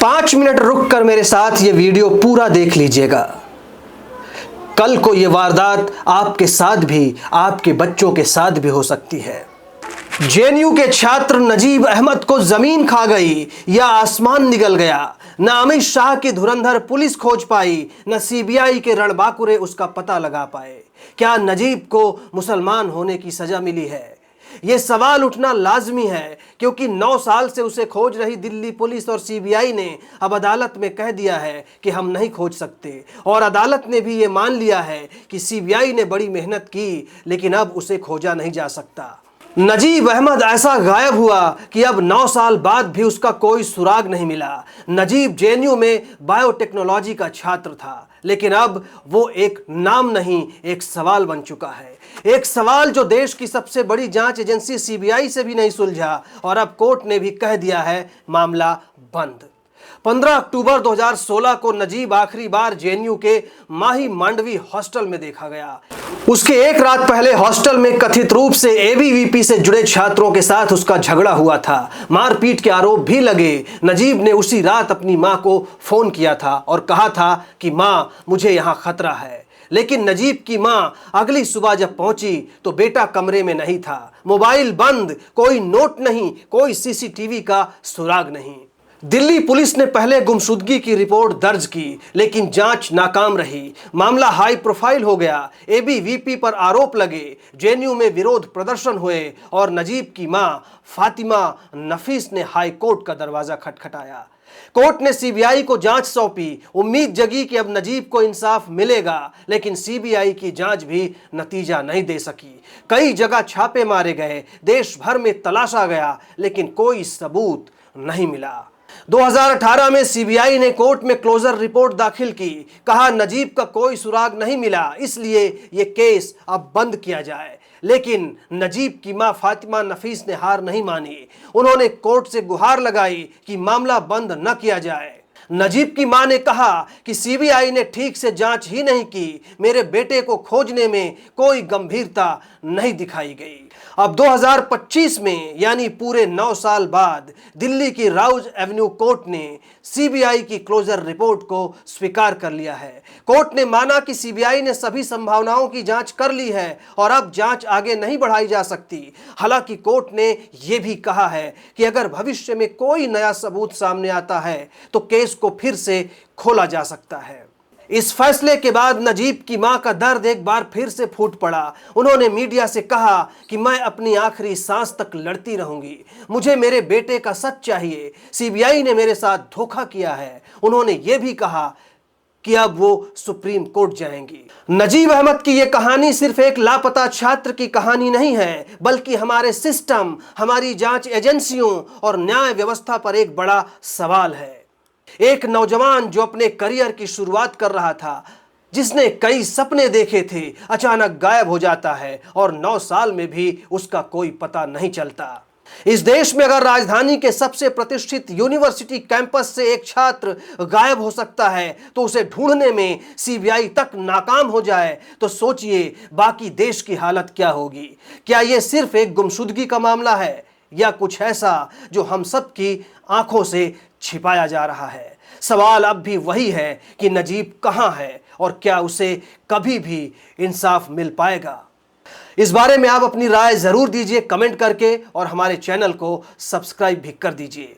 5 minute रुक कर मेरे साथ ये वीडियो पूरा देख लीजिएगा। कल को ये वारदात आपके साथ भी, आपके बच्चों के साथ भी हो सकती है। जेएनयू के छात्र नजीब अहमद को जमीन खा गई या आसमान निगल गया। न अमित शाह की धुरंधर पुलिस खोज पाई, न सीबीआई के रणबांकुरे उसका पता लगा पाए। क्या नजीब को मुसलमान होने की सजा मिली है? यह सवाल उठना लाजमी है, क्योंकि 9 साल से उसे खोज रही दिल्ली पुलिस और सीबीआई ने अब अदालत में कह दिया है कि हम नहीं खोज सकते, और अदालत ने भी ये मान लिया है कि सीबीआई ने बड़ी मेहनत की, लेकिन अब उसे खोजा नहीं जा सकता। नजीब अहमद ऐसा गायब हुआ कि अब 9 साल बाद भी उसका कोई सुराग नहीं मिला। नजीब जेएनयू में बायोटेक्नोलॉजी का छात्र था, लेकिन अब वो एक नाम नहीं, एक सवाल बन चुका है। एक सवाल जो देश की सबसे बड़ी जांच एजेंसी सीबीआई से भी नहीं सुलझा, और अब कोर्ट ने भी कह दिया है मामला बंद। 15 अक्टूबर 2016 को नजीब आखिरी बार जेएनयू के माही मांडवी हॉस्टल में देखा गया। उसके एक रात पहले हॉस्टल में कथित रूप से एबीवीपी से जुड़े छात्रों के साथ उसका झगड़ा हुआ था। मारपीट के आरोप भी लगे। नजीब ने उसी रात अपनी मां को फोन किया था और कहा था कि मां, मुझे यहां खतरा है। लेकिन नजीब की मां अगली सुबह जब पहुंची तो बेटा कमरे में नहीं था। मोबाइल बंद, कोई नोट नहीं, कोई सीसीटीवी का सुराग नहीं। दिल्ली पुलिस ने पहले गुमशुदगी की रिपोर्ट दर्ज की, लेकिन जांच नाकाम रही। मामला हाई प्रोफाइल हो गया। एबीवीपी पर आरोप लगे, जेएनयू में विरोध प्रदर्शन हुए, और नजीब की मां फातिमा नफीस ने हाई कोर्ट का दरवाजा खटखटाया। कोर्ट ने सीबीआई को जांच सौंपी। उम्मीद जगी कि अब नजीब को इंसाफ मिलेगा, लेकिन सीबीआई की जांच भी नतीजा नहीं दे सकी। कई जगह छापे मारे गए, देश भर में तलाशा गया, लेकिन कोई सबूत नहीं मिला। 2018 में सीबीआई ने कोर्ट में क्लोजर रिपोर्ट दाखिल की। कहा नजीब का कोई सुराग नहीं मिला, इसलिए यह केस अब बंद किया जाए। लेकिन नजीब की मां फातिमा नफीस ने हार नहीं मानी। उन्होंने कोर्ट से गुहार लगाई कि मामला बंद न किया जाए। नजीब की मां ने कहा कि सीबीआई ने ठीक से जांच ही नहीं की, मेरे बेटे को खोजने में कोई गंभीरता नहीं दिखाई गई। अब 2025 में, यानी पूरे 9 साल बाद, दिल्ली की राउज एवेन्यू कोर्ट ने सीबीआई की क्लोजर रिपोर्ट को स्वीकार कर लिया है। कोर्ट ने माना कि सीबीआई ने सभी संभावनाओं की जांच कर ली है और अब जांच आगे नहीं बढ़ाई जा सकती। हालांकि कोर्ट ने यह भी कहा है कि अगर भविष्य में कोई नया सबूत सामने आता है तो केस को फिर से खोला जा सकता है। इस फैसले के बाद नजीब की मां का दर्द एक बार फिर से फूट पड़ा। उन्होंने मीडिया से कहा कि मैं अपनी आखिरी सांस तक लड़ती रहूंगी, मुझे मेरे बेटे का सच चाहिए। सीबीआई ने मेरे साथ धोखा किया है। उन्होंने यह भी कहा कि अब वो सुप्रीम कोर्ट जाएंगी। नजीब अहमद की यह कहानी सिर्फ एक लापता छात्र की कहानी नहीं है, बल्कि हमारे सिस्टम, हमारी जांच एजेंसियों और न्याय व्यवस्था पर एक बड़ा सवाल है। एक नौजवान जो अपने करियर की शुरुआत कर रहा था, जिसने कई सपने देखे थे, अचानक गायब हो जाता है और 9 साल में भी उसका कोई पता नहीं चलता। इस देश में अगर राजधानी के सबसे प्रतिष्ठित यूनिवर्सिटी कैंपस से एक छात्र गायब हो सकता है, तो उसे ढूंढने में सीबीआई तक नाकाम हो जाए, तो सोचिए बाकी देश की हालत क्या होगी। क्या यह सिर्फ एक गुमशुदगी का मामला है, या कुछ ऐसा जो हम सब की आंखों से छिपाया जा रहा है? सवाल अब भी वही है कि नजीब कहां है और क्या उसे कभी भी इंसाफ मिल पाएगा? इस बारे में आप अपनी राय जरूर दीजिए कमेंट करके, और हमारे चैनल को सब्सक्राइब भी कर दीजिए।